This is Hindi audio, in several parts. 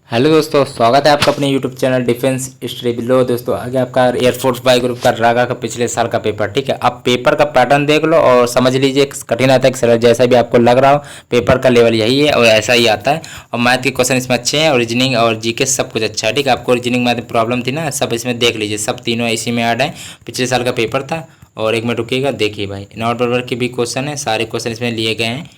हेलो दोस्तों, स्वागत है आपका अपने YouTube channel defence study below. दोस्तों आगे आपका एयरफोर्स बाई ग्रुप का रागा का पिछले साल का पेपर, ठीक है। आप पेपर का पैटर्न देख लो और समझ लीजिए कठिन आता है कि सरल, जैसा भी आपको लग रहा हो पेपर का लेवल यही है और ऐसा ही आता है। और मैथ के क्वेश्चन इसमें अच्छे हैं और रीजनिंग और जीके सब कुछ अच्छा है, ठीक है। आपको रीजनिंग मैथ में प्रॉब्लम थी ना, सब इसमें देख लीजिए, सब तीनों इसी में ऐड है। पिछले साल का पेपर था। और एक मिनट रुकिएगा, देखिए भाई नॉट बराबर के भी क्वेश्चन है, सारे क्वेश्चन इसमें लिए गए हैं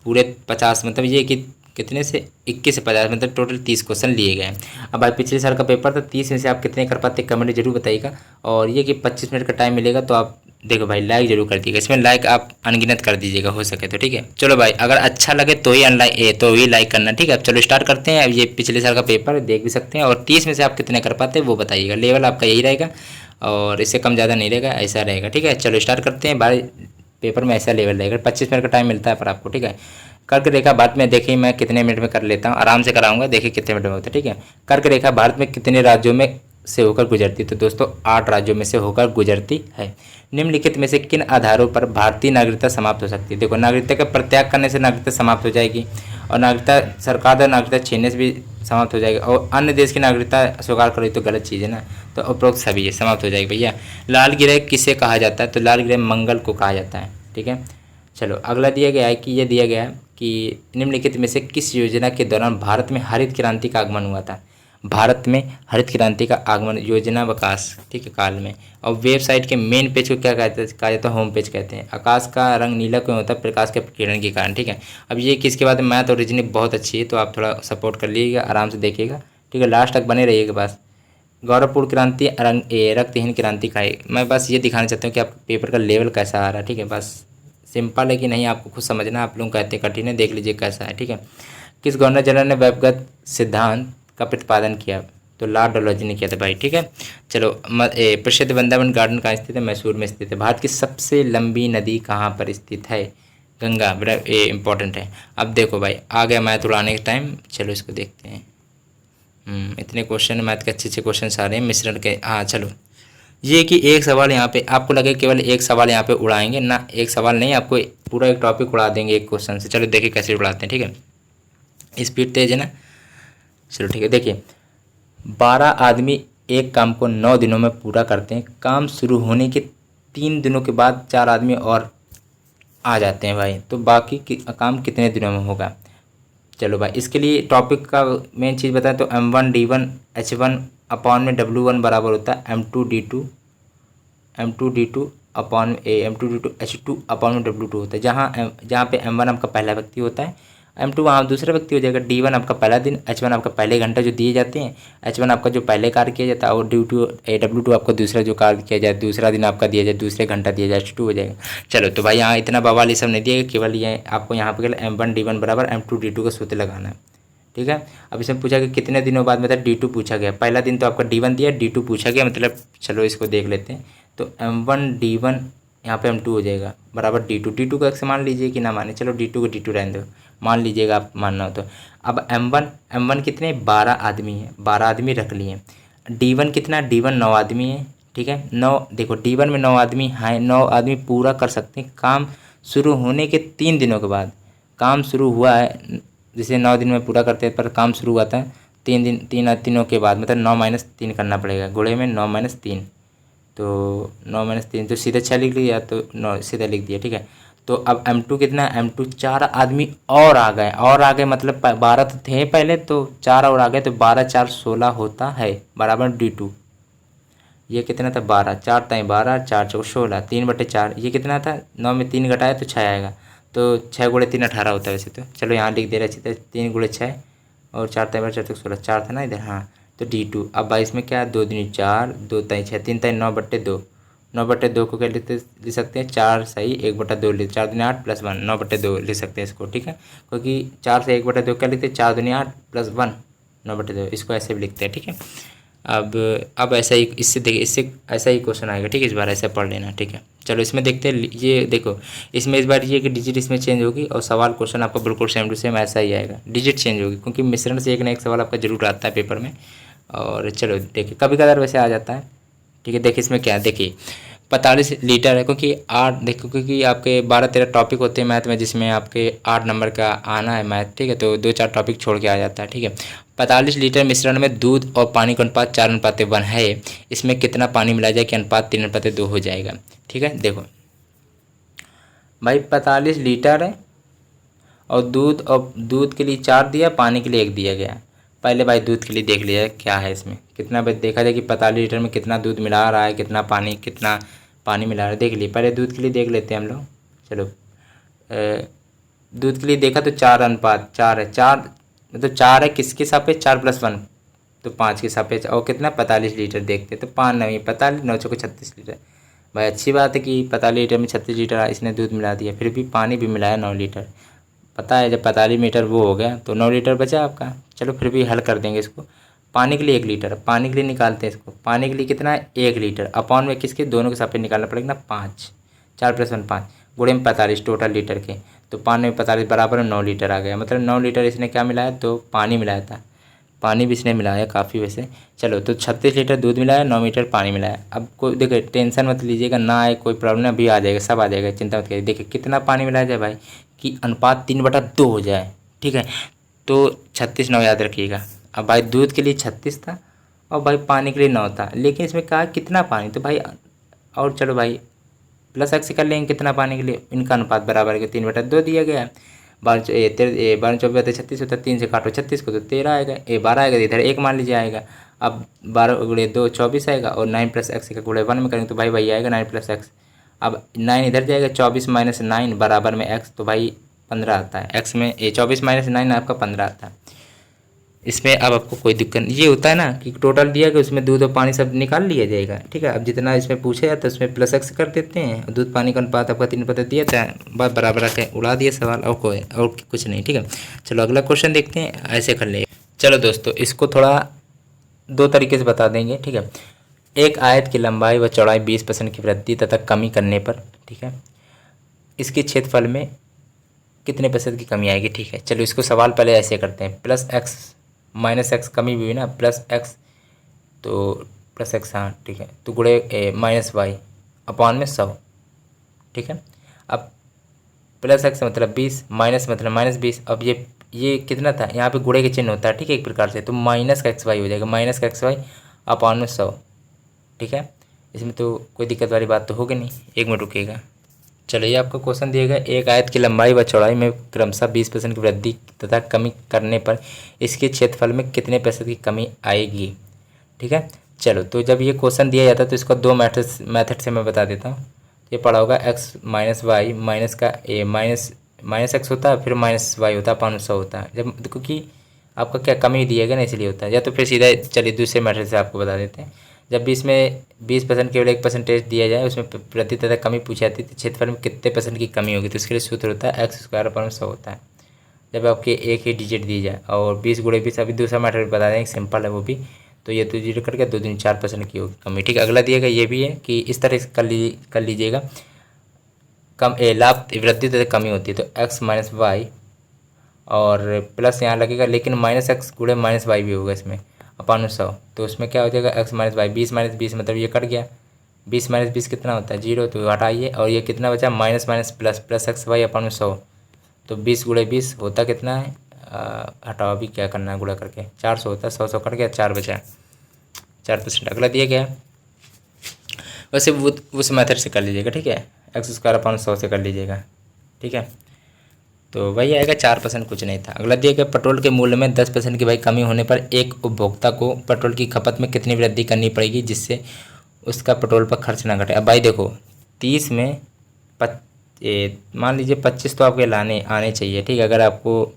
पूरे 50, मतलब ये कि कितने से 21 से 50, मतलब टोटल 30 क्वेश्चन लिए गए हैं। अब भाई पिछले साल का पेपर था, 30 में से आप कितने कर पाते कमेंट जरूर बताइएगा। और ये कि 25 मिनट का टाइम मिलेगा तो आप देखो भाई लाइक जरूर कर दीजिएगा, इसमें लाइक आप अनगिनत कर दीजिएगा हो सके तो, ठीक है। चलो भाई अगर अच्छा लगे तो ही अनलाइक तो ही लाइक करना, ठीक है। अब चलो स्टार्ट करते हैं। अब ये पिछले साल का पेपर देख भी सकते हैं और 30 में से आप कितने कर पाते हैं वो बताइएगा। लेवल आपका यही रहेगा और इससे कम ज़्यादा नहीं रहेगा, ऐसा रहेगा, ठीक है। चलो स्टार्ट करते हैं भाई। पेपर में ऐसा लेवल रहेगा, 25 मिनट का टाइम मिलता है पर आपको, ठीक है। करके देखा भारत में, देखिए मैं कितने मिनट में कर लेता हूँ, आराम से कराऊंगा, देखिए कितने मिनट में होता है, ठीक है। करके देखा भारत में कितने राज्यों में से होकर गुजरती, तो दोस्तों 8 राज्यों में से होकर गुजरती है। निम्नलिखित में से किन आधारों पर भारतीय नागरिकता समाप्त हो सकती है। देखो नागरिकता का प्रत्याग करने से नागरिकता समाप्त हो जाएगी और नागरिकता सरकार द्वारा नागरिकता छीनने से भी समाप्त हो जाएगी और अन्य देश की नागरिकता स्वीकार करो तो गलत चीज़ है ना, तो उपरोक्त सभी है समाप्त हो जाएगी भैया। लाल गिरह किसे कहा जाता है, तो लाल गिरह मंगल को कहा जाता है, ठीक है। चलो अगला दिया गया है कि ये दिया गया है कि निम्नलिखित में से किस योजना के दौरान भारत में हरित क्रांति का आगमन हुआ था। भारत में हरित क्रांति का आगमन योजना विकास, ठीक है, काल में। और वेबसाइट के मेन पेज को क्या कहते हैं, कहा जाता है होम पेज कहते हैं। आकाश का रंग नीला क्यों होता है, प्रकाश के किरण के कारण, ठीक है। अब ये किसके बाद मैथ और रीजनिंग बहुत अच्छी है तो आप थोड़ा सपोर्ट कर लीजिएगा, आराम से देखिएगा, ठीक है, लास्ट तक बने रहिएगा बस। गौरवपूर्ण क्रांति रक्तहीन क्रांति का है। मैं बस ये दिखाना चाहता हूँ कि आप पेपर का लेवल कैसा आ रहा है, ठीक है। बस सिंपल है कि नहीं आपको खुद समझना, आप लोग कहते हैं कठिन है, देख लीजिए कैसा है, ठीक है। किस गवर्नर जनरल ने व्यक्तिगत सिद्धांत का प्रतिपादन किया, तो लॉर्ड डलहौजी ने किया था भाई, ठीक है। चलो प्रसिद्ध वृंदावन गार्डन कहाँ स्थित है, मैसूर में स्थित है। भारत की सबसे लंबी नदी कहाँ पर स्थित है, गंगा, बड़ा ये इंपॉर्टेंट है। अब देखो भाई आ गया मैथ उड़ाने का टाइम, चलो इसको देखते हैं। इतने क्वेश्चन मैथ के अच्छे अच्छे क्वेश्चन आ रहे हैं मिश्रण के। हाँ चलो, ये कि एक सवाल यहाँ पे आपको लगे केवल एक सवाल यहाँ पे उड़ाएंगे ना, एक सवाल नहीं, आपको पूरा एक टॉपिक उड़ा देंगे एक क्वेश्चन से। चलो देखिए कैसे उड़ाते हैं, ठीक है। स्पीड तेज है ना, चलो ठीक है। देखिए 12 आदमी एक काम को 9 दिनों में पूरा करते हैं। काम शुरू होने के 3 दिनों के बाद 4 आदमी और आ जाते हैं भाई, तो बाकी काम कितने दिनों में होगा। चलो भाई इसके लिए टॉपिक का मेन चीज़ बताएं तो M1D1H1 अपॉन में W1 बराबर होता है M2D2 अपॉन M2D2H2 अपॉन में W2 होता है। जहाँ पे M1 आपका पहला व्यक्ति होता है, M2 वहाँ दूसरा व्यक्ति हो जाएगा। D1 आपका पहला दिन, H1 आपका पहले घंटा जो दिए जाते हैं, H1 आपका जो पहले कार्य किया जाता है और W2 आपका दूसरा जो कार्य किया जाए, दूसरा दिन आपका दिया जाए, दूसरे घंटा दिया जाए, H2 हो जाएगा। चलो तो भाई यहाँ इतना बवाल ये सब नहीं दिएगा, केवल ये आपको यहाँ पर केवल M1D1 बराबर M2D2 का सूत्र लगाना है, ठीक है। अब इसमें पूछा कि कितने दिनों बाद, मतलब D2 पूछा गया। पहला दिन तो आपका D1 दिया, D2 पूछा गया, मतलब चलो इसको देख लेते हैं। तो M1D1 यहाँ पे M2 हो जाएगा बराबर D2 को एक्स मान लीजिए कि ना माने, चलो D2 को D2 रहने दो, मान लीजिएगा आप मानना हो तो। अब M1 कितने 12 आदमी हैं, 12 आदमी रख लिए। D1 कितना, D1 9 आदमी है, ठीक है। 9 देखो D1 में 9 आदमी हैं, 9 आदमी पूरा कर सकते हैं काम शुरू होने के 3 दिनों के बाद। काम शुरू हुआ है, जैसे 9 दिन में पूरा करते हैं पर काम शुरू हुआ था 3 दिनों के बाद, मतलब 9 - 3 करना पड़ेगा, गुणे में 9 - 3, तो 9 - 3 तो सीधे 6 लिख लिया, तो 9 सीधा लिख दिया, ठीक है। तो अब M2 कितना, M2 4 आदमी और आ गए, मतलब 12 तो थे पहले, तो 4 और आ गए, तो 12 4 16 होता है बराबर D2। ये कितना था 12, 4 ताई 12, 4 चौक 16, 3/4, ये कितना था 9 में 3 घटाया तो 6 आएगा, तो 6 × 3 18 होता है वैसे तो। चलो यहाँ लिख दे रहे अच्छी तरह, 3 × 6 और 4 ताई 12, 4 चौक 16, 4 था ना इधर, हाँ। तो D2 अब 22 में क्या, 2 दूनी 4, 2 ताई 6, 3 ताई 9/2, 9/2 को क्या लिख सकते हैं, 4 सही 1/2 लिख, 4 दूनी 8 + 1, 9/2 लिख सकते हैं इसको, ठीक है। क्योंकि 4 से 1/2 क्या लिखते हैं, 4 दूनी 8 + 1 9/2, इसको ऐसे भी लिखते हैं, ठीक है। अब ऐसा ही इससे देखिए, इससे ऐसा ही क्वेश्चन आएगा, ठीक है। इस बार ऐसा पढ़ लेना, ठीक है। चलो इसमें देखते हैं, ये देखो इसमें इस बार ये कि डिजिट इसमें चेंज होगी और सवाल क्वेश्चन आपका बिल्कुल सेम टू सेम ऐसा ही आएगा, डिजिट चेंज होगी क्योंकि मिश्रण से एक ना एक सवाल आपका जरूर आता है पेपर में। और चलो देखिए कभी कभार वैसे आ जाता है, ठीक है। देखिए इसमें क्या है, देखिए 45 लीटर है, क्योंकि 8 देखो, क्योंकि आपके 12-13 टॉपिक होते हैं मैथ में, जिसमें आपके 8 नंबर का आना है मैथ, ठीक है। तो 2-4 टॉपिक छोड़ के आ जाता है, ठीक है। 45 लीटर मिश्रण में दूध और पानी का अनुपात 4:1 है। इसमें कितना पानी मिलाया जाए कि अनुपात 3:2 हो जाएगा, ठीक है। देखो भाई 45 लीटर है और दूध के लिए 4 दिया, पानी के लिए 1 दिया गया। पहले भाई दूध के लिए देख लिया क्या है इसमें, कितना भाई देखा जाए कि 45 लीटर में कितना दूध मिला रहा है, कितना पानी मिला रहा है, देख लिए। पहले दूध के लिए देख लेते हैं हम लोग। चलो दूध के लिए देखा तो 4:4 है। 4 मतलब 4 है किसके सापेक्ष, 4+1 तो 5 के सापेक्ष। और कितना 45 लीटर देखते तो 5 नहीं 45 9 को 36 लीटर। भाई अच्छी बात है कि 45 लीटर में 36 लीटर इसने दूध मिला दिया, फिर भी पानी भी मिलाया 9 लीटर। पता है जब 45 मीटर वो हो गया तो 9 लीटर बचा आपका। चलो फिर भी हल कर देंगे इसको। पानी के लिए 1 लीटर, पानी के लिए निकालते हैं इसको। पानी के लिए कितना है 1 लीटर, अपॉन में किसके, दोनों के सापेक्ष निकालना पड़ेगा ना 5। 4+1 5 गुणे में 45 टोटल लीटर के, तो 5 में 45 बराबर में 9 लीटर आ गया। मतलब 9 लीटर इसने क्या मिलाया, तो पानी मिलाया था। पानी भी इसने मिलाया काफ़ी वैसे। चलो तो 36 लीटर दूध मिलाया, 9 लीटर पानी मिलाया। अब कोई देखिए टेंशन मत लीजिएगा, ना आए कोई प्रॉब्लम, अभी आ जाएगा, सब आ जाएगा, चिंता मत करिए। देखिए कितना पानी मिलाया जाए भाई कि अनुपात 3/2 हो जाए, ठीक है। तो 36 9 याद रखिएगा। अब भाई दूध के लिए 36 था और भाई पानी के लिए 9 था, लेकिन इसमें कहा कितना पानी, तो भाई और चलो भाई प्लस एक्स कर लेंगे कितना पानी के लिए, इनका अनुपात बराबर है 3/2 दिया गया है। 12 24 36 होता है, 3 से काटो 36 को तो 13 आएगा, 12 आएगा, इधर 1 मान लीजिए आएगा। अब 12 गुणे 2 24 आएगा, और 9 + x का गुणे 1 में करेंगे तो भाई वही आएगा 9 + x। अब 9 इधर जाएगा, 24 - 9 बराबर में x, तो भाई 15 आता है। x में 24 - 9 आपका 15 आता है। इसमें अब आपको कोई दिक्कत नहीं, ये होता है ना कि टोटल दिया गया उसमें दूध और पानी सब निकाल लिया जाएगा, ठीक है। अब जितना इसमें पूछा जाता है उसमें प्लस एक्स कर देते हैं, दूध पानी का अनुपात आपका 3 दिया था, बात बराबर आके उड़ा दिया सवाल, और कुछ नहीं, ठीक है। चलो अगला क्वेश्चन देखते हैं, ऐसे कर ले। चलो दोस्तों इसको थोड़ा 2 तरीके से बता देंगे, ठीक है। एक आयत की लंबाई व चौड़ाई 20% की वृद्धि तथा कमी करने पर, ठीक है, इसके क्षेत्रफल में कितने % की कमी आएगी, ठीक है। चलो इसको सवाल पहले ऐसे करते हैं, प्लस एक्स माइनस एक्स कमी भी हुई ना, प्लस एक्स तो प्लस एक्स, हाँ ठीक है, तो गुणे माइनस वाई अपॉन में 100, ठीक है। अब प्लस एक्स मतलब 20, माइनस मतलब -20। अब ये कितना था, यहाँ पे गुणे के चिन्ह होता है, ठीक है, एक प्रकार से, तो माइनस का एक्स वाई हो जाएगा, माइनस का एक्स वाई अपॉन में 100, ठीक है। इसमें तो कोई दिक्कत वाली बात तो होगी नहीं। 1 मिनट रुकिएगा। चलिए आपको क्वेश्चन दिया गया, एक आयत की लंबाई व चौड़ाई में क्रमशः 20% की वृद्धि तथा कमी करने पर इसके क्षेत्रफल में कितने % की कमी आएगी, ठीक है। चलो तो जब ये क्वेश्चन दिया जाता है तो इसका 2 मेथड से मैं बता देता हूँ। ये पड़ा होगा x - y माइनस का ए माइनस एक्स होता है, फिर माइनस वाई होता है, 500 होता है। जब क्योंकि आपका क्या कमी दिया गया ना इसलिए होता है, या तो फिर सीधा चलिए दूसरे मेथड से आपको बता देते हैं। जब भी इसमें 20% केवल 1% दिया जाए, उसमें वृद्धि तथा कमी पूछी जाती है, तो क्षेत्रफल में कितने % की कमी होगी, तो इसके लिए सूत्र होता है x² / 100 होता है। जब आपके एक ही डिजिट दी जाए, और 20 × 20 अभी दूसरा मैटर बता दें, सिंपल है वो भी, तो ये 2 जीरो करके 2 दूनी 4% की होगी कमी, ठीक है। अगला दिएगा ये भी है कि इस तरह से कर लीजिएगा, लाभ वृद्धि तथा कमी होती है तो x - y और प्लस यहाँ लगेगा, लेकिन -x गुणे -y भी होगा इसमें अपॉन 100, तो उसमें क्या हो जाएगा x - y, 20 - 20 मतलब ये कट गया, 20 - 20 कितना होता है 0, तो हटाइए, और ये कितना बचा minus minus plus, plus X Y upon 100, तो 20 × 20 होता कितना है, हटाओ अभी क्या करना है गुणा करके, 400 होता है, 100 कट गया, 4 बचा, 4%। अगला दिया गया वैसे वो उस मेथड से कर लीजिएगा, ठीक है, x² अपॉन 100 से कर लीजिएगा, ठीक है। तो वही आएगा 4%, कुछ नहीं था। अगला दिया गया, पेट्रोल के मूल्य में 10% की भाई कमी होने पर एक उपभोक्ता को पेट्रोल की खपत में कितनी वृद्धि करनी पड़ेगी जिससे उसका पेट्रोल पर खर्च ना घटे। अब भाई देखो 30 में मान लीजिए 25 तो आपके आने चाहिए, ठीक है, अगर आपको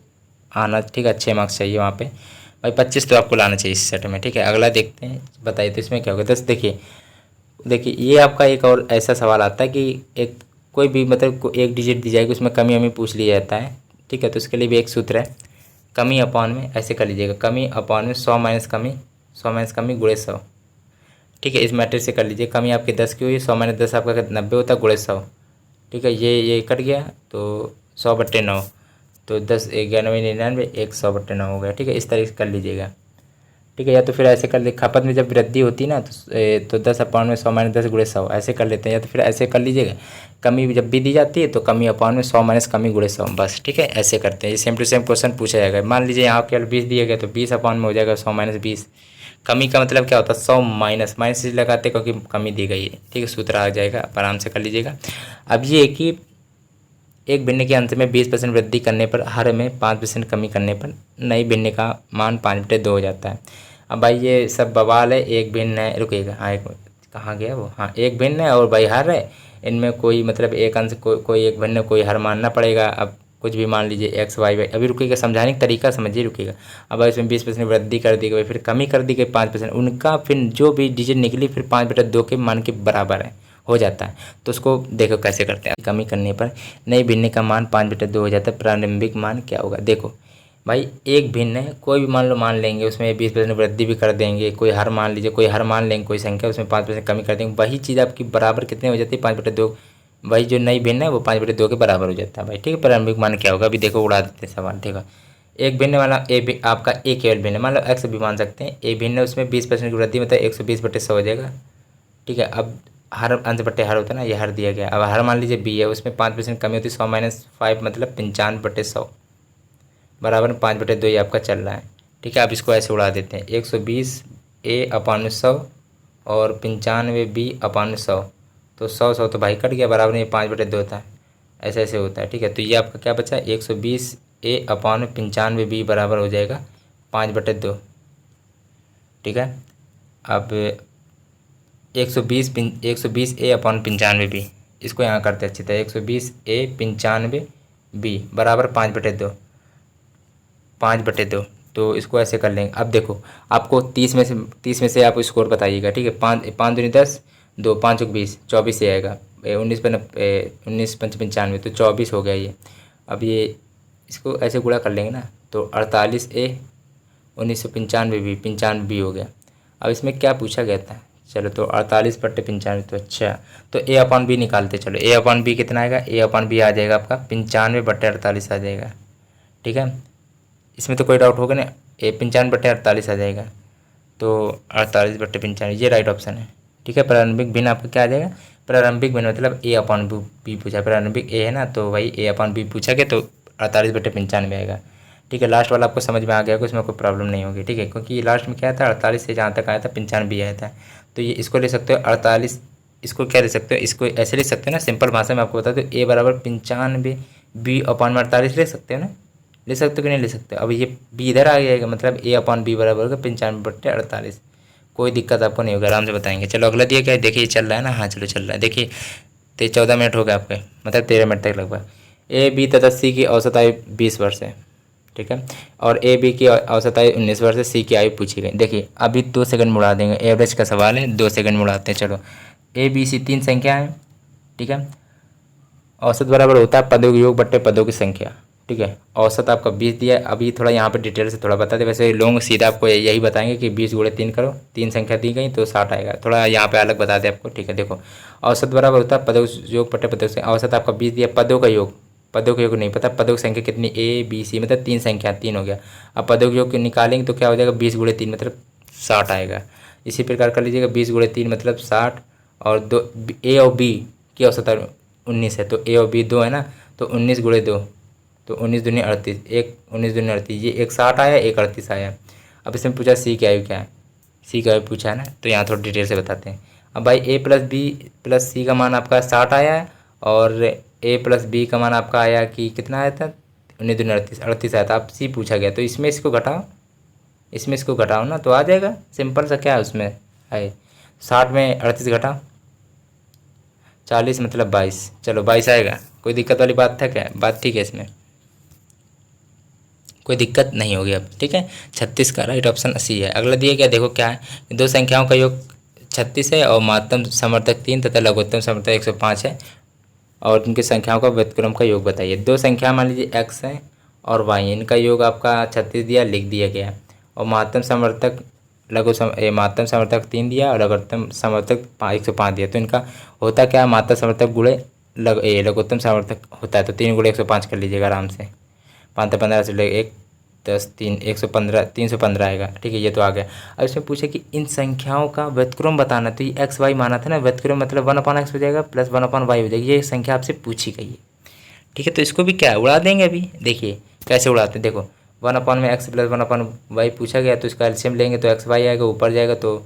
आना, ठीक है, अच्छे मार्क्स चाहिए वहाँ पे, भाई 25 तो आपको लाना चाहिए इस सेट में, ठीक है। अगला देखते हैं, बताइए तो इसमें क्या होगा। 10 देखिए ये आपका एक और ऐसा सवाल आता है कि एक कोई भी मतलब एक डिजिट दी जाएगी, उसमें कमी हमें पूछ लिया जाता है, ठीक है, तो उसके लिए भी एक सूत्र है, कमी अपॉन में ऐसे कर लीजिएगा, कमी अपॉन में 100 - कमी, 100 - कमी गुणे 100, ठीक है। इस मैट्रिक्स से कर लीजिए, कमी आपकी 10 की हुई, 100 - 10 आपका 90 होता है, गुणे 100, ठीक है। ये कट गया तो 100/9, तो 10 11 99 1 100/9 हो गया, ठीक है। इस तरीके से कर लीजिएगा, ठीक है। या तो फिर ऐसे कर ले, खपत में जब वृद्धि होती है ना तो 10/100 माइनस 10 गुणे 100 ऐसे कर लेते हैं। या तो फिर ऐसे कर लीजिएगा, कमी जब भी दी जाती है तो कमी अपॉन में 100 माइनस कमी गुणे 100 बस, ठीक है। ऐसे करते हैं, ये सेम टू सेम क्वेश्चन पूछा जाएगा। मान लीजिए यहाँ केवल 20 दिया गया तो 20 अपॉन में हो जाएगा 100 माइनस 20। कमी का मतलब क्या होता है, 100 माइनस माइनस लगाते क्योंकि कमी दी गई है, ठीक है। सूत्र आ जाएगा, आप आराम से कर लीजिएगा। अब ये है कि एक भिन्न के अंत में 20% वृद्धि करने पर हर में 5% कमी करने पर नई भिन्न का मान 5/2 हो जाता है। अब भाई ये सब बवाल है। एक भिन्न है, रुकिएगा, हाँ एक कहाँ गया वो, हाँ एक भिन्न है और भाई हर है, इनमें कोई मतलब एक अंश कोई एक भिन्न कोई हर मानना पड़ेगा। अब कुछ भी मान लीजिए एक्स वाई वाई, अभी रुकिएगा, समझाने का तरीका समझिए, रुकिएगा। अब इसमें 20% वृद्धि कर दी गई, फिर कमी कर दी गई 5%, उनका फिर जो भी डिजिट निकली फिर 5/2 के मान के बराबर है, हो जाता है। तो उसको देखो कैसे करते हैं। कमी करने पर नई भिन्न का मान 5/2 हो जाता है। प्रारंभिक मान क्या होगा, देखो भाई एक भिन्न है, कोई भी मान लो मान लेंगे, उसमें 20% वृद्धि भी कर देंगे, कोई हर मान लीजिए, कोई हर मान लेंगे, कोई संख्या उसमें 5% कमी कर देंगे, वही चीज़ आपकी बराबर कितने हो जाती है, 5/2। वही जो नई भिन्न है वो 5/2 के बराबर हो जाता है भाई, ठीक है। प्रारंभिक मान क्या होगा, अभी देखो उड़ा देते हैं सवाल, ठीक है। एक भिन्न वाला आपका ए केवल भिन्न, मान लो एक्स भी मान सकते हैं, ए भिन्न है, उसमें 20% की वृद्धि मतलब 120/100 हो जाएगा, ठीक है। अब हर अंश बट्टे हर होता है ना, ये हर दिया गया। अब हर मान लीजिए बी है, उसमें 5% कमी होती है, 100 माइनस 5 मतलब 95/100 बराबर 5/2 ये आपका चल रहा है, ठीक है। अब इसको ऐसे उड़ा देते हैं, 120 ए अपॉन 100 और 95 बी अपॉन 100, तो 100 तो भाई कट गया, बराबर ये 5/2 होता है, ऐसे ऐसे होता है, ठीक है। तो ये आपका क्या बचा, 120 ए अपॉन 95 बी बराबर हो जाएगा 5/2, ठीक है। अब 120 ए अपॉन 95 बी, इसको यहाँ करते अच्छी तरह, 120 ए 95 बी बराबर 5/2। तो इसको ऐसे कर लेंगे। अब देखो आपको 30 में से आप स्कोर बताइएगा, ठीक है। 5 दूनी 10, 2 5 20, 24 से आएगा। 19 5 95 तो 24 हो गया ये। अब ये इसको ऐसे गुणा कर लेंगे ना, तो 48 ए 1995 बी 95 बी हो गया। अब इसमें क्या पूछा गया था, चलो तो 48/95, तो अच्छा तो ए अपॉन बी निकालते, चलो ए अपॉन बी कितना आएगा, ए अपॉन बी आ जाएगा आपका 95/48 आ जाएगा, ठीक है। इसमें तो कोई डाउट होगा ना, ए 95/48 आ जाएगा, तो 48/95 ये राइट ऑप्शन है, ठीक है। प्रारंभिक भिन्न आपका क्या आ जाएगा, प्रारंभिक भिन्न मतलब ए अपॉन बी पूछा, प्रारंभिक ए है ना, तो भाई ए अपॉन बी पूछा गया तो 48/95 आएगा, ठीक है। लास्ट वाला आपको समझ में आ गया होगा, इसमें कोई प्रॉब्लम नहीं होगी, ठीक है। क्योंकि लास्ट में क्या था, 48 से जहाँ तक आया था 95 आया था, तो ये इसको ले सकते हो 48, इसको क्या ले सकते हो, इसको ऐसे ले सकते हो ना, सिंपल भाषा में आपको बता दो, ए बराबर 95 बी अपॉन 48 ले सकते हो ना, ले सकते हो कि नहीं ले सकते। अब ये बी इधर आ जाएगा, मतलब ए अपॉन बी बराबर होगा 95/48, कोई दिक्कत आपको नहीं होगा, आराम से बताएंगे। चलो अगला दिया क्या है, देखिए चल रहा है ना, हाँ चलो चल रहा है, देखिए 14 मिनट हो गए आपके, मतलब 13 मिनट तक लगभग। ए बी तथा सी की औसत आयु 20 वर्ष है, ठीक है। और ए बी की औसत आयु 19 वर्ष है, सी की आयु पूछी गई। देखिए अभी 2 सेकंड में उड़ा देंगे, एवरेज का सवाल है, 2 सेकंड में उड़ाते हैं। चलो ए बी सी 3 संख्या है, ठीक है। औसत बराबर होता है पदों के योग बट्टे पदों की संख्या, ठीक है। औसत आपका 20 दिया है। अभी थोड़ा यहाँ पे डिटेल से थोड़ा बता दे, वैसे लोग सीधा आपको यही बताएंगे कि 20 गुणे 3 करो, 3 संख्या दी गई तो 60 आएगा, थोड़ा यहाँ पे अलग बता दे आपको, ठीक है। देखो औसत बराबर होता है पदों योग बट्टे पदों से, औसत आपका 20 दिया, पदों का योग नहीं पता, पदों की संख्या कितनी, ए बी सी मतलब 3 संख्या, 3 हो गया। अब पदों के योग निकालेंगे तो क्या हो जाएगा, 20 गुणे 3 मतलब 60 आएगा। इसी प्रकार कर लीजिएगा, 20 गुणे 3 मतलब 60, और दो ए और बी की औसत 19 है, तो ए और बी 2 है ना, तो 19 गुणे 2 तो 19 दूनी 38, एक 19 दूनी 38, ये एक 60 आया, एक 38 आया। अब इसमें पूछा सी की आयु क्या है, सी का आयु पूछा है ना, तो यहाँ थोड़ा डिटेल से बताते हैं। अब भाई ए प्लस बी प्लस सी का मान आपका 60 आया है, और ए प्लस बी का मान आपका आया कि कितना आया था, 19 दूनी 38, 38 आया था। अब सी पूछा गया, तो इसमें इसको घटाओ ना, तो आ जाएगा, सिंपल सा क्या है उसमें है, 60 में 38 घटाओ, 40 मतलब 22, चलो 22 आएगा। कोई दिक्कत वाली बात था क्या, बात ठीक है, इसमें कोई दिक्कत नहीं होगी अब, ठीक है। 36 का राइट ऑप्शन सी है। अगला दिया क्या, देखो क्या है, दो संख्याओं का योग 36 है और महत्तम समर्थक 3 तथा लघुत्तम समर्थक 105 है, और उनकी संख्याओं का व्युत्क्रम का योग बताइए। दो संख्या मान लीजिए x है और y, इनका योग आपका 36 दिया, लिख दिया गया, और महत्तम समर्थक महत्तम समर्थक 3 दिया और लघुत्तम समर्थक 105 दिया। तो इनका होता क्या, महत्तम समर्थक गुणे लघुत्तम समर्थक होता है, तो 3 गुणे 105 कर लीजिएगा आराम से, 5 15 से ले 1 10 3 115 315 आएगा। ठीक है, ये तो आ गया। अब इसमें पूछे कि इन संख्याओं का व्युत्क्रम बताना, तो ये एक्स वाई माना था ना, व्युत्क्रम मतलब 1/x हो जाएगा प्लस 1/y हो जाएगी। ये संख्या आपसे पूछी गई है। ठीक है, तो इसको भी क्या है, उड़ा देंगे। अभी देखिए कैसे उड़ाते हैं। देखो 1 में एक्स प्लस 1/y पूछा गया, तो इसका एलसीएम लेंगे तो एक्स वाई आएगा, ऊपर जाएगा तो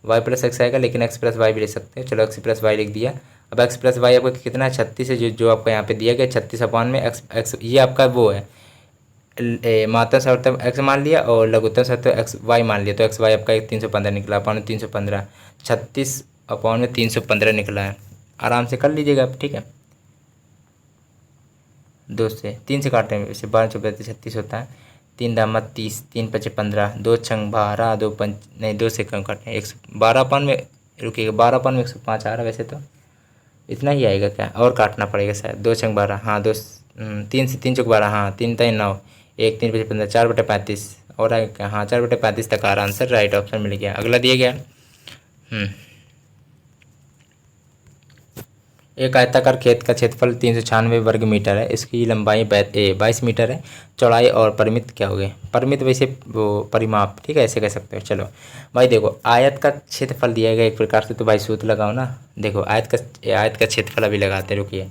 वाई प्लस एक्स आएगा, लेकिन एक्स प्लस वाई भी ले सकते हैं। चलो एक्स प्लस वाई लिख दिया। अब एक्स प्लस वाई आपका कितना है, 36 है, जो आपका यहाँ पे दिया गया 36 में एक्स ये आपका वो है मात्रा सर्वोत्तम एक्स मान लिया और लघुत्तम सर्वोत्तम एक्स वाई मान लिया, तो एक्स वाई आपका 315 निकला। अपॉन में 315 36/315 निकला है। आराम से कर लीजिएगा आप। ठीक है, 2 से 3 से काटते हैं, वैसे 12 14 36 होता है। 3 दामा 30, 3 पचे 15, 2 छंग 12, 2 पंच नहीं 2 से कम काटते हैं 112 में, रुकिएगा 12 में 105 आ रहा है। वैसे तो इतना ही आएगा क्या, और काटना पड़ेगा शायद। 2 छंग 12, हाँ 3 से 3 चौक 12, हाँ 3 3 9, 1 3 पचे 15, 4/35 और आएगा क्या, हाँ 4/35 तक आ रहा आंसर। राइट ऑप्शन मिल गया। अगला दिया गया एक आयताकार खेत का क्षेत्रफल 396 वर्ग मीटर है। इसकी लंबाई 22 मीटर है। चौड़ाई और परिमित क्या हो गए, परिमित वैसे वो परिमाप। ठीक है, ऐसे कह सकते हो। चलो भाई देखो आयत का क्षेत्रफल दिया गया एक प्रकार से, तो भाई सूत्र लगाओ ना। देखो आयत का क्षेत्रफल अभी लगाते, रुकिए।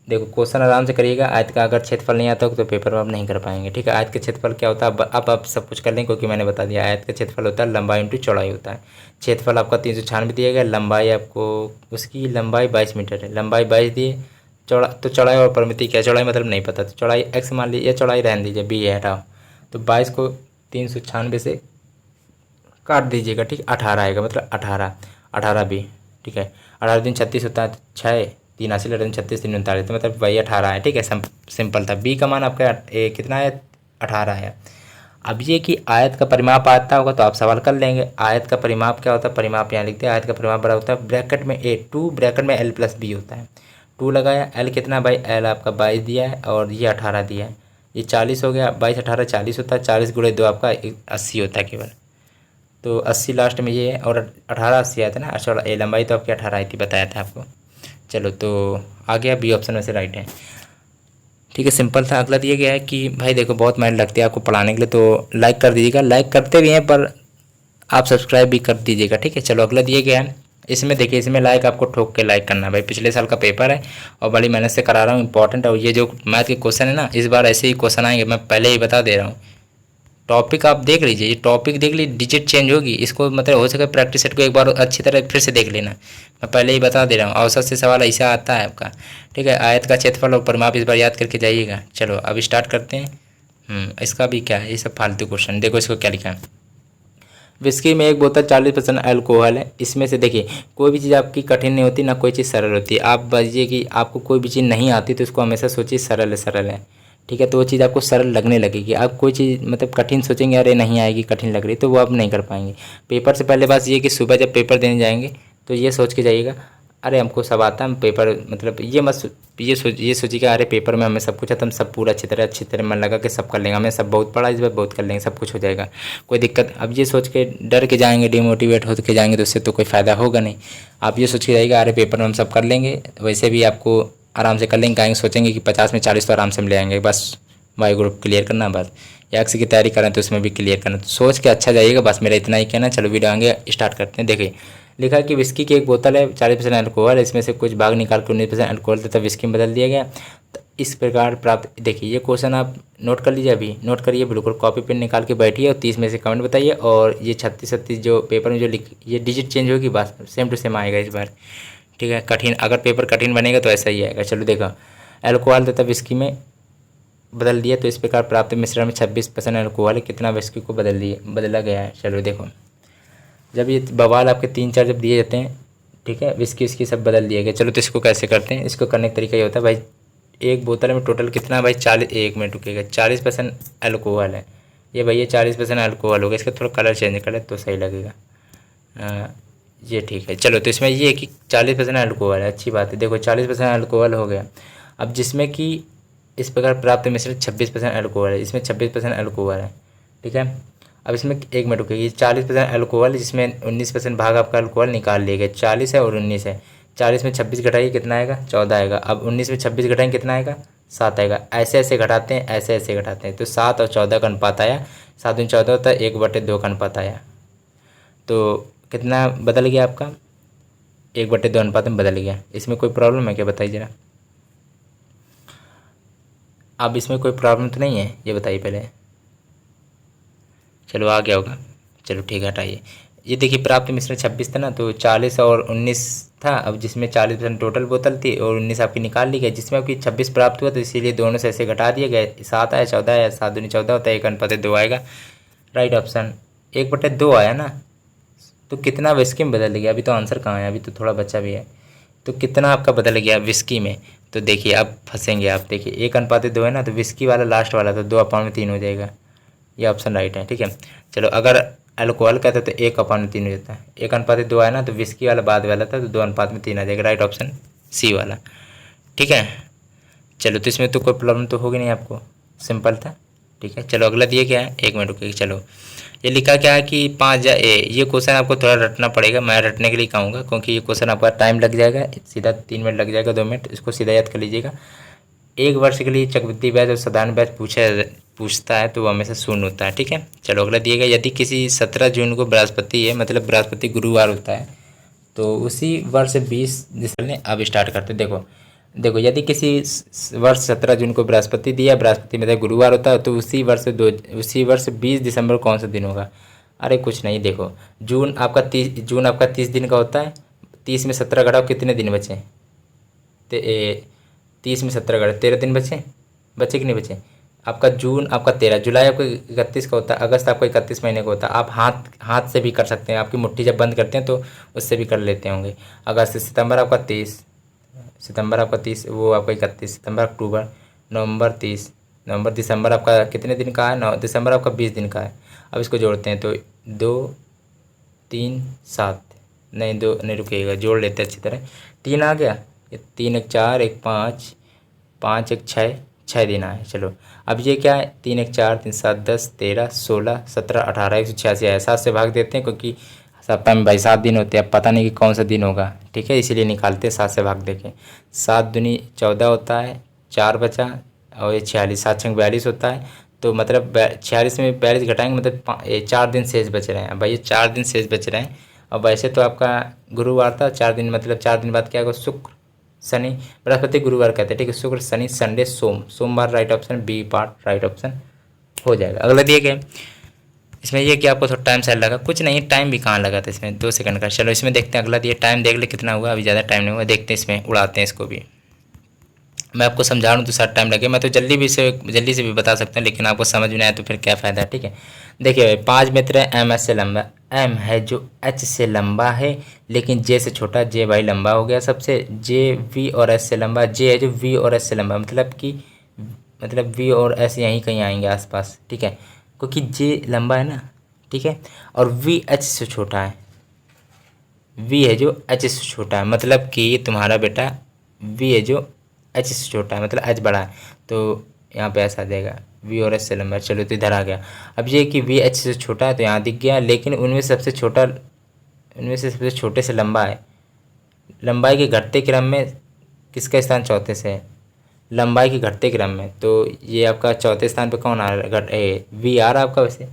देखो क्वेश्चन आराम से करिएगा। आयत का अगर क्षेत्रफल नहीं आता हो तो पेपर में आप नहीं कर पाएंगे। ठीक है, आयत का क्षेत्रफल क्या होता है, अब आप सब कुछ कर लें, क्योंकि मैंने बता दिया। आयत का क्षेत्रफल होता है लंबाई इंटू चौड़ाई होता है। क्षेत्रफल आपका 396 दिया गया, लंबाई आपको उसकी लंबाई 22 मीटर है, लंबाई 22 दिए। चौड़ाई और परिमिति क्या, चौड़ाई मतलब नहीं पता, तो चौड़ाई एक्स मान लीजिए, चौड़ाई रहने दीजिए, बी है हटाओ। तो 22 को 396 से काट दीजिएगा। ठीक, 18 आएगा, मतलब 18 बी। ठीक है, 18 दिन 36 होता है, 6 3 80 लड़े 36 3 39, तो मतलब वही 18 है। ठीक है, सिंपल था। बी का मान आपका कितना है, 18 है। अब ये कि आयत का परिमाप आता होगा तो आप सवाल कर लेंगे। आयत का परिमाप क्या होता है, परिमाप यहाँ लिखते हैं। आयत का परिमाप बड़ा होता है ब्रैकेट में ए 2 ब्रैकेट में एल प्लस बी होता है। 2 लगाया, एल कितना भाई, एल आपका 22 दिया है और ये 18 दिया है, ये 40 हो गया। 22 18 40 होता है, 40 गुणे 2 आपका 80 होता है केवल। तो 80 लास्ट में ये है, और 18 80 आया था ना। अच्छा, लंबाई तो आपकी 18 आई थी, बताया था आपको। चलो तो आ गया, बी ऑप्शन वैसे राइट है। ठीक है, सिंपल था। अगला दिया गया है कि भाई देखो बहुत मेहनत लगती है आपको पढ़ाने के लिए, तो लाइक कर दीजिएगा। लाइक करते भी हैं पर आप सब्सक्राइब भी कर दीजिएगा। ठीक है, चलो अगला दिया गया है। इसमें देखिए, इसमें लाइक आपको ठोक के लाइक करना है भाई। पिछले साल का पेपर है और बड़ी मेहनत से करा रहा हूँ, इंपॉर्टेंट है। और ये जो मैथ के क्वेश्चन है ना, इस बार ऐसे ही क्वेश्चन आएंगे, मैं पहले ही बता दे रहा हूँ। टॉपिक आप देख लीजिए, ये टॉपिक देख लीजिए, डिजिट चेंज होगी, इसको मतलब हो सके प्रैक्टिस सेट को एक बार अच्छी तरह फिर से देख लेना। मैं पहले ही बता दे रहा हूँ, औसत से सवाल ऐसा आता है आपका। ठीक है, आयत का क्षेत्रफल और परिमाप इस बार याद करके जाइएगा। चलो अब स्टार्ट करते हैं। इसका भी क्या है, ये सब फालतू क्वेश्चन। देखो इसको क्या लिखा है, विस्की में एक बोतल 40% अल्कोहल है। इसमें से देखिए कोई भी चीज़ आपकी कठिन नहीं होती ना, कोई चीज़ सरल होती है। आप बजिए कि आपको कोई भी चीज़ नहीं आती तो उसको हमेशा सोचिए सरल है, सरल है। ठीक है, तो वो चीज़ आपको सरल लगने लगेगी। आप कोई चीज़ मतलब कठिन सोचेंगे, अरे नहीं आएगी, कठिन लग रही, तो वो आप नहीं कर पाएंगे। पेपर से पहले बात ये कि सुबह जब पेपर देने जाएंगे तो ये सोच के जाइएगा, अरे हमको सब आता है पेपर, मतलब ये सोचिएगा अरे पेपर में हमें सब कुछ आता है, हम सब पूरा अच्छी तरह मन लगा के सब कर लेंगे, हमें सब बहुत पढ़ा इस बार बहुत कर लेंगे, सब कुछ हो जाएगा, कोई दिक्कत। अब ये सोच के डर के जाएंगे, डिमोटिवेट होकर के जाएंगे, तो उससे तो कोई फ़ायदा होगा नहीं। आप ये सोच के जाइएगा अरे पेपर में हम सब कर लेंगे, वैसे भी आपको आराम से कर लेंगे। कहेंगे सोचेंगे कि 50 में 40 तो आराम से हम ले आएंगे, बस वाई ग्रुप क्लियर करना बस। या एक्स की तैयारी करें तो उसमें भी क्लियर करना, तो सोच के अच्छा जाइएगा। बस मेरा इतना ही कहना। चलो वीडियो आगे स्टार्ट करते हैं। देखिए लिखा है कि विस्की की एक बोतल है, 40% अल्कोहल, इसमें से कुछ भाग निकाल कर 19% अल्कोहल तथा विस्की में बदल दिया गया। तो इस प्रकार प्राप्त, देखिए ये क्वेश्चन आप नोट कर लीजिए, अभी नोट करिए बिल्कुल, कॉपी पेन निकाल के बैठिए और 30 में से कमेंट बताइए। और ये 36 जो पेपर में जो लिख, ये डिजिट चेंज होगी, बस सेम टू सेम आएगा इस बार। ठीक है, कठिन अगर पेपर कठिन बनेगा तो ऐसा ही आएगा। चलो देखो, अल्कोहल तथा विस्की में बदल दिया, तो इस प्रकार प्राप्त मिश्रण में 26% अल्कोहल कितना विस्की को बदला गया है। चलो देखो, जब ये बवाल आपके 3 4 जब दिए जाते हैं, ठीक है, विस्की इसकी सब बदल दिए गए। चलो तो इसको कैसे करते हैं, इसको करने का तरीका ये होता है भाई, एक बोतल में टोटल कितना है भाई, 40, 1 मिनट रुकेगा, 40% अल्कोहल है। ये भैया 40% अल्कोहल होगा, इसका थोड़ा कलर चेंज कर ले तो सही लगेगा। ये ठीक है। चलो तो इसमें ये है कि 40% अल्कोहल है, अच्छी बात है। देखो 40% अल्कोहल हो गया। अब जिसमें कि इस प्रकार प्राप्त मिश्रण 26% अल्कोहल है, इसमें 26% अल्कोहल है। ठीक है, अब इसमें 1 मिनट रुकेगी, 40% अल्कोहल, जिसमें 19% भाग आपका अल्कोहल निकाल लिए गए। 40 है और 19 है, 40 में 26 घटाइए कितना आएगा, 14 आएगा। अब 19 में 26 घटाएंगे कितना आएगा, 7 आएगा। ऐसे ऐसे घटाते हैं, ऐसे ऐसे घटाते हैं, तो 7 और 14 का अनुपात आया, 7 दूनी 14 होता है, 1/2 का अनुपात आया। तो कितना बदल गया आपका, 1/2 अनुपात में बदल गया। इसमें कोई प्रॉब्लम है क्या, बताइए ज़रा। अब इसमें कोई प्रॉब्लम तो नहीं है, ये बताइए पहले। चलो आ गया होगा, चलो ठीक है, हटाइए। ये देखिए प्राप्त मिश्रण 26 था ना, तो 40 और 19 था। अब जिसमें 40% टोटल बोतल थी और 19 आपकी निकाल ली गई, जिसमें आपकी 26 प्राप्त हुआ, तो इसीलिए दोनों से ऐसे घटा दिए गए। 7 आया, 14 आया, 7 दूनी 14 होता है, 1/2 आएगा। राइट ऑप्शन 1/2 आया ना। तो कितना विस्की में बदल गया, अभी तो आंसर कहाँ है, अभी तो थोड़ा बचा भी है। तो कितना आपका बदल गया विस्की में, तो देखिए अब फंसेंगे आप। देखिए 1/2 है ना, तो विस्की वाला लास्ट वाला तो 2/3 हो जाएगा। ये ऑप्शन राइट है, ठीक है। चलो अगर अल्कोहल का था तो 1/3 हो जाता है। 1/2 आया ना, तो विस्की वाला बाद वाला था, तो 2/3 आ जाएगा। राइट ऑप्शन सी वाला, ठीक है। चलो तो इसमें तो कोई प्रॉब्लम तो होगी नहीं आपको, सिंपल था, ठीक है। चलो अगला दिया क्या है, 1 मिनट रुकिए। चलो ये लिखा क्या है कि 5 या ए, ये क्वेश्चन आपको थोड़ा रटना पड़ेगा, मैं रटने के लिए कहूँगा, क्योंकि ये क्वेश्चन आपका टाइम लग जाएगा, सीधा 3 मिनट लग जाएगा, 2 मिनट, इसको सीधा याद कर लीजिएगा। 1 वर्ष के लिए चक्रवृद्धि ब्याज और साधारण ब्याज पूछता है तो वो हमेशा शून्य होता है, ठीक है। चलो अगला दिएगा, यदि किसी 17 जून को बृहस्पति है, मतलब बृहस्पति गुरुवार होता है, तो उसी वर्ष 20 दिसंबर ने अब स्टार्ट करते। देखो देखो, यदि किसी वर्ष 17 जून को बृहस्पति दिया, बृहस्पति मतलब गुरुवार होता है, तो उसी वर्ष 20 दिसंबर कौन सा दिन होगा। अरे कुछ नहीं, देखो जून आपका 30 दिन का होता है। 30 में 17 घटाओ, कितने दिन बचे। 30 में 17 घटाओ, 13 दिन बचे, बचे कि नहीं बचे। आपका जून आपका 13, जुलाई आपका 31 का होता है, अगस्त आपका 31 महीने का होता है। आप हाथ से भी कर सकते हैं, आपकी मुट्ठी जब बंद करते हैं तो उससे भी कर लेते होंगे। अगस्त, सितंबर आपका 30, वो आपका 31, सितंबर, अक्टूबर, नवंबर 30, नवंबर, दिसंबर आपका कितने दिन का है, दिसंबर आपका 20 दिन का है। अब इसको जोड़ते हैं तो 2 3 7, नहीं 2 नहीं, रुकिएगा, जोड़ लेते हैं अच्छी तरह। 3 आ गया, 3 1 4, 1 5, 5 1 6, 6 दिन आए। चलो अब ये क्या है, 3 1 4, 3 7 10 13 16 17 18, 186 आया। 7 से भाग देते हैं, क्योंकि सप्ताह में भाई 7 दिन होते हैं, अब पता नहीं कि कौन सा दिन होगा, ठीक है, इसीलिए निकालते हैं। 7 से भाग देखें, 7 दूनी 14 होता है, 4 बचा, और ये 46, 7 6 42 होता है। तो मतलब 46 में 42 घटाएंगे, मतलब 4 दिन शेष बच रहे हैं। अब भाई 4 दिन शेष बच रहे हैं। और वैसे तो आपका गुरुवार था, 4 दिन, मतलब 4 दिन बाद क्या होगा, शुक्र शनि, बृहस्पति गुरुवार कहते हैं, ठीक है। शुक्र शनि संडे सोमवार, right option B part right option हो जाएगा। अगला दिए गए, इसमें ये कि आपको थोड़ा टाइम शायद लगा, कुछ नहीं, टाइम भी कहाँ लगा था इसमें, 2 सेकंड का। चलो इसमें देखते हैं, अगला दिए, टाइम देख ले कितना हुआ, अभी ज़्यादा टाइम नहीं हुआ, देखते हैं इसमें, उड़ाते हैं इसको भी। मैं आपको समझा रहा हूँ तो शायद टाइम लगे, मैं तो जल्दी से भी बता सकता हूँ, लेकिन आपको समझ में नहीं आया तो फिर क्या फ़ायदा है, ठीक है। देखिए भाई, 5 मित्र हैं, एम एस से लंबा, एम है जो एच से लंबा है, लेकिन जे से छोटा, जे भाई लंबा हो गया सबसे, जे वी और एस से लंबा, जे है जो वी और एस से लंबा, मतलब वी और एस यहीं कहीं आएंगे आसपास, ठीक है, क्योंकि जे लंबा है ना, ठीक है, और वी एच से छोटा है, वी है जो एच से छोटा है, मतलब कि तुम्हारा बेटा वी है जो एच से छोटा है, मतलब एच बड़ा है, तो यहाँ पे ऐसा आ जाएगा, वी और एच से लंबा है। चलो तो इधर आ गया। अब ये कि वी एच से छोटा है तो यहाँ दिख गया, लेकिन उनमें से सबसे छोटे से लंबा है। लंबाई के घटते क्रम में किसका स्थान चौथे से है, लंबाई के घटते क्रम में, तो ये आपका चौथे स्थान पे कौन आ रहा है, वी आ रहा है आपका वैसे,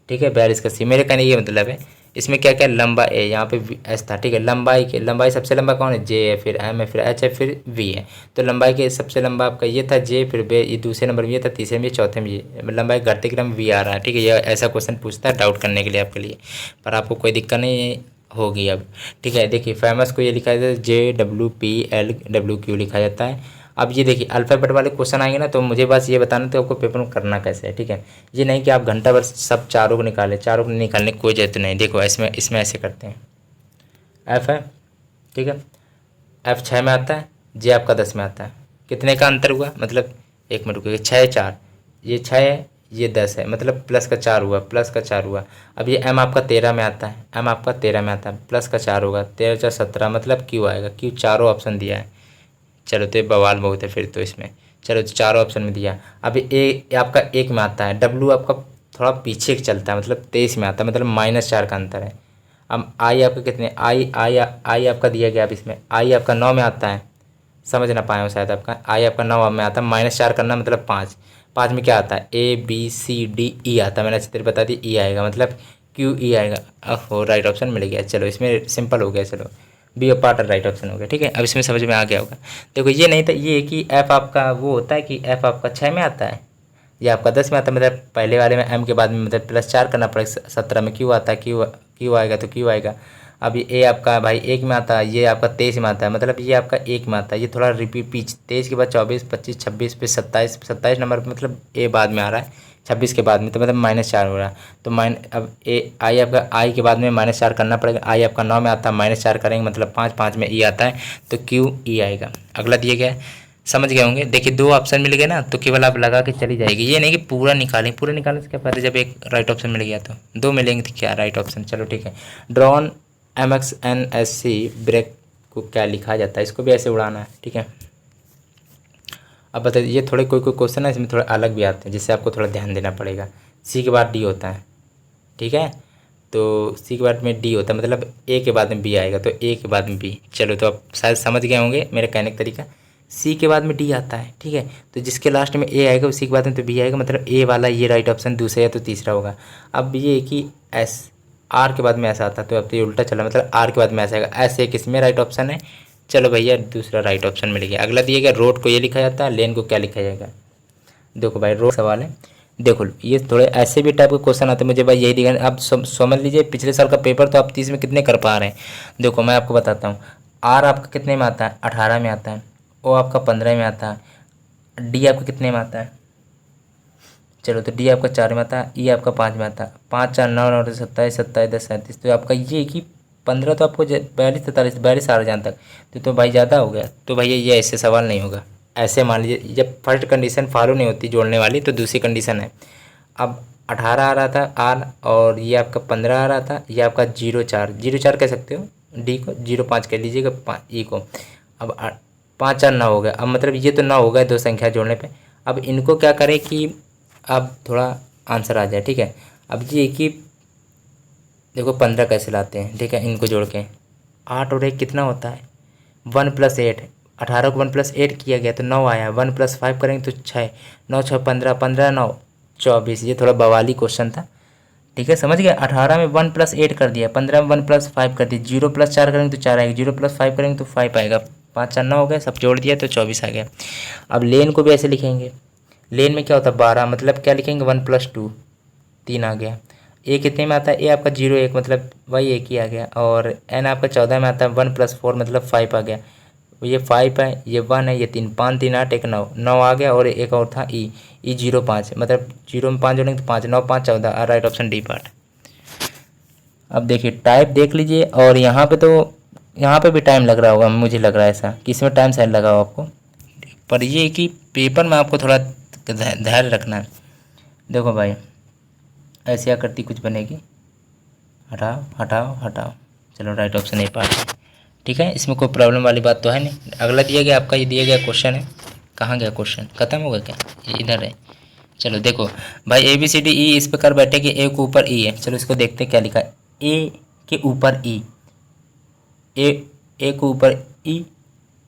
ठीक है। 42 का सी, मेरे कहने ये मतलब है, इसमें क्या क्या लंबा ए, यहाँ पे एस था, ठीक है। लंबाई सबसे लंबा कौन है, जे है, फिर एम है, फिर एच है, फिर वी है। तो लंबाई के सबसे लंबा आपका ये था जे, फिर बे, ये दूसरे नंबर में ये था, तीसरे में ये, चौथे में ये, लंबाई घटते क्रम वी आ रहा है, ठीक है। ये ऐसा क्वेश्चन पूछता है डाउट करने के लिए आपके लिए, पर आपको कोई दिक्कत नहीं होगी अब, ठीक है। देखिए फेमस को ये लिखा जाता है JWPLWQ लिखा जाता है। अब ये देखिए अल्फ़ाबेट वाले क्वेश्चन आएंगे ना, तो मुझे बस ये बताना तो आपको पेपर में करना कैसे है, ठीक है। ये नहीं कि आप घंटा भर सब चारों को निकालें, चारों को निकालने की कोई जरूरत नहीं। देखो इसमें ऐसे करते हैं, एफ है, ठीक है, एफ 6 में आता है, जे आपका 10 में आता है, कितने का अंतर हुआ, मतलब 1 मिनट रुकिए, 6 4, ये 6 है, ये 10 है, मतलब प्लस का 4 हुआ, प्लस का 4 हुआ। अब ये एम आपका 13 में आता है, एम आपका 13 में आता है, प्लस का 4 होगा, 13 4 17, मतलब क्यू आएगा, क्यू चारों ऑप्शन दिया है। चलो तो ये बवाल बहुत है फिर तो इसमें, चलो तो चारों ऑप्शन में दिया। अब ए आपका 1 में आता है, डब्लू आपका थोड़ा पीछे चलता है, मतलब 23 में आता है, मतलब -4 का अंतर है। अब आई आपका कितने, आई आपका दिया गया, अब इसमें आई आपका 9 में आता है, समझ ना पाए हो शायद। आपका आई आपका 9 में आता है, -4 करना मतलब 5। 5 में क्या आता है, ABCDE आता है, मैंने अच्छी तरह बता दी। ई आएगा मतलब QE आएगा। अब राइट ऑप्शन मिल गया। चलो इसमें सिंपल हो गया। चलो बी और पार्ट राइट ऑप्शन हो गया। ठीक है, अब इसमें समझ में आ गया होगा। देखो ये नहीं था, ये कि एफ आपका वो होता है कि एफ आपका 6 में आता है, ये आपका 10 में आता है। मतलब पहले वाले में एम के बाद में मतलब +4 करना पड़ेगा। 17 में क्यू आता है, क्यू आएगा तो क्यू आएगा। अब ये ए आपका भाई 1 में आता है, ये आपका 23 में आता है, मतलब ये आपका 1 में आता है। ये थोड़ा रिपीट पीछ 23 के बाद 24, 25, 26 पे 27 नंबर पर मतलब ए बाद में आ रहा है 26 के बाद में, तो मतलब -4 हो रहा है। तो अब ए आई आपका आई के बाद में -4 करना पड़ेगा। आई आपका 9 में आता है, -4 करेंगे मतलब 5, 5 में ई आता है तो QE आएगा। अगला दिया गया है, समझ गए होंगे। देखिए 2 ऑप्शन मिल गए ना, तो केवल आप लगा के चली जाएगी। ये नहीं कि पूरा निकालें, पूरा निकालने से क्या फायदा जब एक राइट ऑप्शन मिल गया तो 2 मिलेंगे तो क्या राइट ऑप्शन। चलो ठीक है। ड्रॉन MXNSC ब्रेक को क्या लिखा जाता है, इसको भी ऐसे उड़ाना है। ठीक है, अब बताइए। ये थोड़े कोई क्वेश्चन है इसमें थोड़ा अलग भी आते हैं, जिससे आपको थोड़ा ध्यान देना पड़ेगा। सी के बाद डी होता है, ठीक है, तो सी के बाद में डी होता है, मतलब ए के बाद में बी आएगा तो ए के बाद में बी। चलो तो आप शायद समझ गए होंगे मेरे कहने का तरीका। सी के बाद में डी आता है, ठीक है, तो जिसके लास्ट में ए आएगा उसी के बाद में तो बी आएगा, मतलब ए वाला ये राइट ऑप्शन दूसरा या तो तीसरा होगा। अब ये कि एस आर के बाद में ऐसा आता है, तो अब तो ये उल्टा चला, मतलब आर के बाद में ऐसा आएगा। ऐसे एक इसमें राइट ऑप्शन है। चलो भैया दूसरा राइट ऑप्शन मिल गया। अगला दिया गया, रोड को ये लिखा जाता है, लेन को क्या लिखा जाएगा। देखो भाई रोड सवाल है। देखो ये थोड़े ऐसे भी टाइप के क्वेश्चन आते हैं मुझे भाई, यही दिखा। आप समझ लीजिए पिछले साल का पेपर तो आप 30 में कितने कर पा रहे हैं। देखो मैं आपको बताता हूँ। आर आपका कितने में आता है, 18 में आता है। ओ आपका 15 में आता है। डी आपका कितने में आता है, चलो तो डी आपका 4 में आता है। ई आपका 5 में आता है। 5, 4, 9, 9, 27, 27, 10, 37, तो आपका ये कि 15 तो आपको 42, 43, 42 आ रहा जहाँ तक, तो भाई ज़्यादा हो गया। तो भैया ये ऐसे सवाल नहीं होगा। ऐसे मान लीजिए जब फर्स्ट कंडीशन फॉलो नहीं होती जोड़ने वाली, तो दूसरी कंडीशन है। अब 18 आ रहा था आर, और ये आपका 15 आ रहा था, ये आपका 0, 4 कह सकते हो। डी को 0, 5 कह लीजिएगा, 5 ई को। अब 5, 4, 9 हो गया। अब मतलब ये तो 9 हो गए 2 संख्या जोड़ने पे। अब इनको क्या करें कि अब थोड़ा आंसर आ जाए। ठीक है, अब ये कि देखो 15 कैसे लाते हैं, ठीक है, इनको जोड़ के 8 और 1 कितना होता है, 1 + 8। 18 को 1 + 8 किया गया तो 9 आया। 1 + 5 करेंगे तो 6, 9, 6, 15, 15, 9, 24। ये थोड़ा बवाली क्वेश्चन था, ठीक है, समझ गए। 18 में 1 + 8 कर दिया, 15 में 1 + 5 कर दिया, 0 + 4 करेंगे तो 4 आएगा, 0 + 5 करेंगे तो 5 आएगा। 5, 4, 9 हो गया, सब जोड़ दिया तो 24 आ गया। अब लेन को भी ऐसे लिखेंगे। लेन में क्या होता है 12, मतलब क्या लिखेंगे 1 + 2, 3 आ गया। ए कितने में आता है, ए आपका 0, 1 मतलब वही 1 ही आ गया। और एन आपका 14 में आता है, 1 + 4 मतलब 5 आ गया। ये 5 है, ये 1 है, ये 3, 5, 3, 8, 1, 9, 9 आ गया। और एक और था ई 0, 5 मतलब 0 में 5 जोड़ेंगे तो 5, 9, 5, 14। Right option D part. अब देखिए टाइप देख लीजिए, और यहाँ पे तो यहाँ पे भी टाइम लग रहा होगा, मुझे लग रहा है ऐसा कि इसमें टाइम शायद लगा हो आपको, पर ये कि पेपर में आपको थोड़ा धैर्य रखना है। देखो भाई ऐसी आकृति कुछ बनेगी, हटाओ हटाओ हटाओ। चलो राइट ऑप्शन ए पार्ट है, ठीक है, इसमें कोई प्रॉब्लम वाली बात तो है नहीं। अगला दिया गया आपका, ये दिया गया क्वेश्चन है। कहाँ गया क्वेश्चन, खत्म होगा क्या, ये इधर है। चलो देखो भाई ABCDE इस प्रकार बैठे कि ए के ऊपर ई है। चलो इसको देखते हैं क्या लिखा है। ए के ऊपर ई, ए ए के ऊपर ई,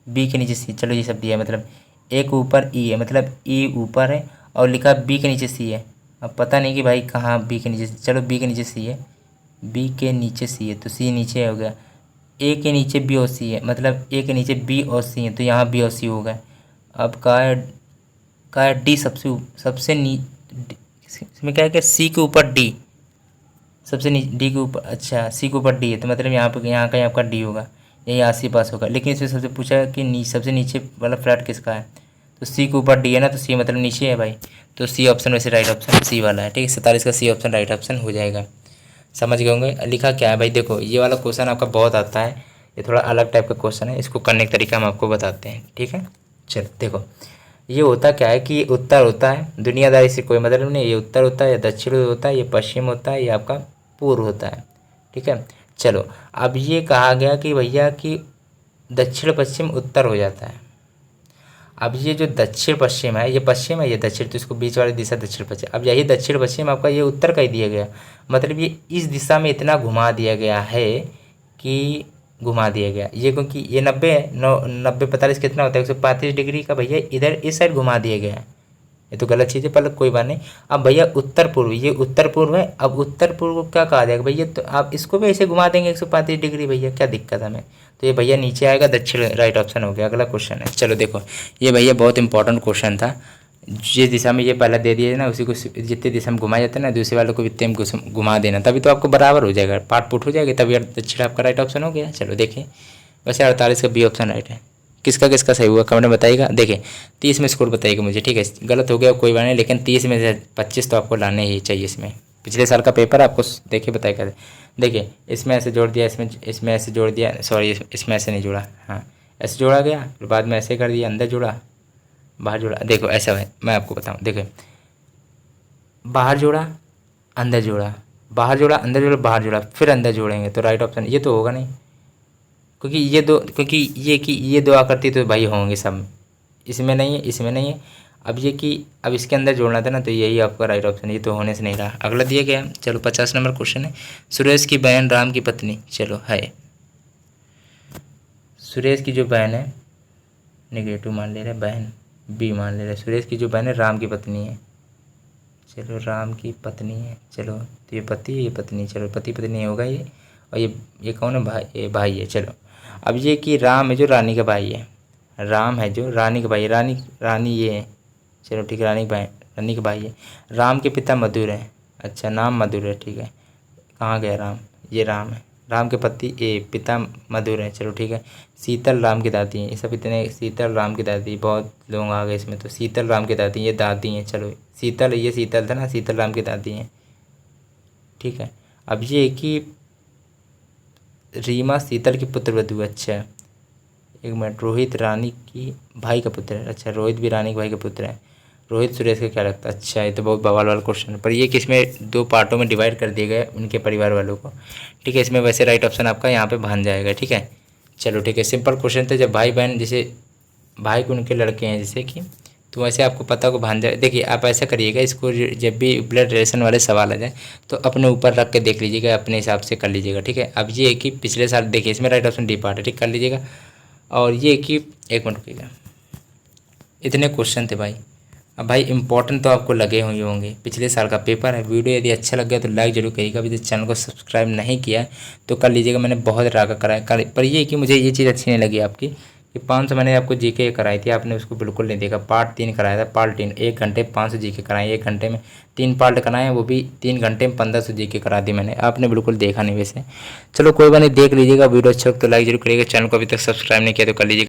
बी के नीचे सी। चलो ये सब दिया है, मतलब ए के ऊपर ई है, मतलब ई ऊपर है, और लिखा बी के नीचे सी है। अब पता नहीं कि भाई कहाँ बी के नीचे, चलो बी के नीचे सी है, बी के नीचे सी है तो सी नीचे हो गया। ए के नीचे बी और सी है, मतलब ए के नीचे बी और सी है, तो यहाँ बी और सी हो गए। अब का है डी सबसे इसमें क्या है कि सी के ऊपर डी सबसे डी के ऊपर, अच्छा सी के ऊपर डी है, तो मतलब यहाँ पे यहाँ का आपका डी होगा, यही आस पास होगा। लेकिन इसमें सबसे पूछा कि सबसे नीचे वाला फ्लैट किसका है, तो सी के ऊपर डी है ना, तो सी मतलब नीचे है भाई, तो सी ऑप्शन वैसे राइट ऑप्शन सी वाला है। ठीक है, 47 का सी ऑप्शन राइट ऑप्शन हो जाएगा। समझ गए होंगे। लिखा क्या है भाई, देखो ये वाला क्वेश्चन आपका बहुत आता है, ये थोड़ा अलग टाइप का क्वेश्चन है, इसको करने का तरीका हम आपको बताते हैं। ठीक है, चलो देखो ये होता क्या है कि उत्तर होता है, दुनियादारी से कोई मतलब नहीं, ये उत्तर होता है, या दक्षिण होता है, ये पश्चिम होता है, ये आपका पूर्व होता है। ठीक है, चलो अब ये कहा गया कि भैया कि दक्षिण पश्चिम उत्तर हो जाता है। अब ये जो दक्षिण पश्चिम है, ये पश्चिम है, ये दक्षिण, तो इसको बीच वाली दिशा दक्षिण पश्चिम। अब यही दक्षिण पश्चिम आपका ये उत्तर का ही दिया गया, मतलब ये इस दिशा में इतना घुमा दिया गया है कि घुमा दिया गया। ये क्योंकि ये 90 है, 90 45 कितना होता है 135 डिग्री का भैया इधर इस साइड घुमा दिया गया है। ये तो गलत चीज़ है, पर कोई बात नहीं। अब भैया उत्तर पूर्व, ये उत्तर पूर्व है। अब उत्तर पूर्व को क्या कहा जाएगा भैया, तो आप इसको भी ऐसे घुमा देंगे 135 डिग्री भैया, क्या दिक्कत है हमें। तो ये भैया नीचे आएगा दक्षिण, राइट ऑप्शन हो गया। अगला क्वेश्चन है, चलो देखो ये भैया बहुत इंपॉर्टेंट क्वेश्चन था। जिस दिशा में ये पहला दे दिया है ना, उसी को जितनी दिशा में घुमाया जाता है ना, दूसरे वाले को भी इतने में घुमा देना, तभी तो आपको बराबर हो जाएगा, पाट पुट हो जाएगी, तभी दक्षिण आपका राइट ऑप्शन हो गया। चलो देखिए, वैसे 48 का बी ऑप्शन राइट है। किसका किसका सही हुआ कमेंट में बताइएगा। देखिए 30 में स्कोर बताइएगा मुझे, ठीक है। गलत हो गया कोई बात नहीं, लेकिन 30 में से 25 तो आपको लाने ही चाहिए इसमें। पिछले साल का पेपर आपको देखिए बताएगा। देखिए इसमें ऐसे जोड़ दिया, इसमें ऐसे जोड़ दिया, सॉरी इसमें ऐसे नहीं जोड़ा, हाँ ऐसे जोड़ा गया, फिर बाद में ऐसे कर दिया, अंदर जोड़ा बाहर जोड़ा। देखो ऐसा है, मैं आपको बताऊँ, देखो बाहर जोड़ा अंदर जोड़ा, बाहर जोड़ा अंदर जोड़ा, बाहर जोड़ा, फिर अंदर जोड़ेंगे तो राइट ऑप्शन ये तो होगा नहीं, क्योंकि ये दो आकृति तो भाई होंगे सब, इसमें नहीं है, इसमें नहीं है। अब ये कि अब इसके अंदर जोड़ना था ना, तो यही आपका राइट ऑप्शन, ये तो होने से नहीं रहा। अगला दिया गया, चलो 50 नंबर क्वेश्चन है। सुरेश की बहन राम की पत्नी, चलो है सुरेश की जो बहन है, नेगेटिव मान ले रहे बहन, बी मान ले रहे, सुरेश की जो बहन है राम की पत्नी है, चलो राम की पत्नी है, चलो तो ये पति है ये पत्नी, चलो पति पत्नी होगा ये। और ये कौन है भाई, ये भाई है। चलो अब ये कि राम है जो रानी का भाई है, राम है जो रानी का भाई है, रानी ये है, चलो ठीक है रानी का भाई है। राम के पिता मधुर हैं, अच्छा नाम मधुर है, ठीक है। कहाँ गया राम, ये राम है, राम के पिता मधुर है, चलो ठीक है। शीतल राम की दादी हैं, ये सब इतने, शीतल राम की दादी, बहुत लोग आ गए इसमें, तो शीतल राम की दादी, ये दादी हैं, चलो शीतल, ये शीतल था ना, शीतल राम की दादी हैं, ठीक है। अब ये कि रीमा शीतल की पुत्र वधू, अच्छा एक मिनट, रोहित रानी की भाई का पुत्र है, अच्छा रोहित भी रानी के भाई का पुत्र है। रोहित सुरेश का क्या लगता है, अच्छा ये तो बहुत बवाल वाला क्वेश्चन है, पर ये किसमें दो पार्टों में डिवाइड कर दिए गए उनके परिवार वालों को, ठीक है। इसमें वैसे राइट ऑप्शन आपका यहाँ पे भान जाएगा, ठीक है। चलो ठीक है, सिंपल क्वेश्चन था, जब भाई बहन जैसे भाई को उनके लड़के हैं जैसे कि, तो वैसे आपको पता को भान जाए। देखिए आप ऐसा करिएगा, इसको जब भी ब्लड रिलेशन वाले सवाल आ जाए तो अपने ऊपर रख के देख लीजिएगा, अपने हिसाब से कर लीजिएगा, ठीक है। अब ये कि पिछले साल देखिए इसमें राइट ऑप्शन डी पार्ट है, ठीक कर लीजिएगा। और ये कि एक मिनट रुकिएगा, इतने क्वेश्चन थे भाई। अब भाई इंपॉर्टेंट तो आपको लगे हुए होंगे, पिछले साल का पेपर है। वीडियो यदि अच्छा लग गया तो लाइक जरूर करिएगा, अभी चैनल को सब्सक्राइब नहीं किया तो कर लीजिएगा, मैंने बहुत रागा कराया पर ये कि मुझे ये चीज़ अच्छी नहीं लगी आपकी कि 500 मैंने आपको जीके कराई थी, आपने उसको बिल्कुल नहीं देखा। पार्ट 3 कराया था, पार्ट 3 1 घंटे 500 जीके कराए, 1 घंटे में 3 पार्ट कराए, वो भी 3 घंटे में 1500 जीके करा दी मैंने, आपने बिल्कुल देखा नहीं वैसे। चलो कोई बात नहीं, देख लीजिएगा, वीडियो अच्छा हो तो लाइक जरूर करिएगा, चैनल को अभी तक सब्सक्राइब नहीं किया तो कर लीजिएगा।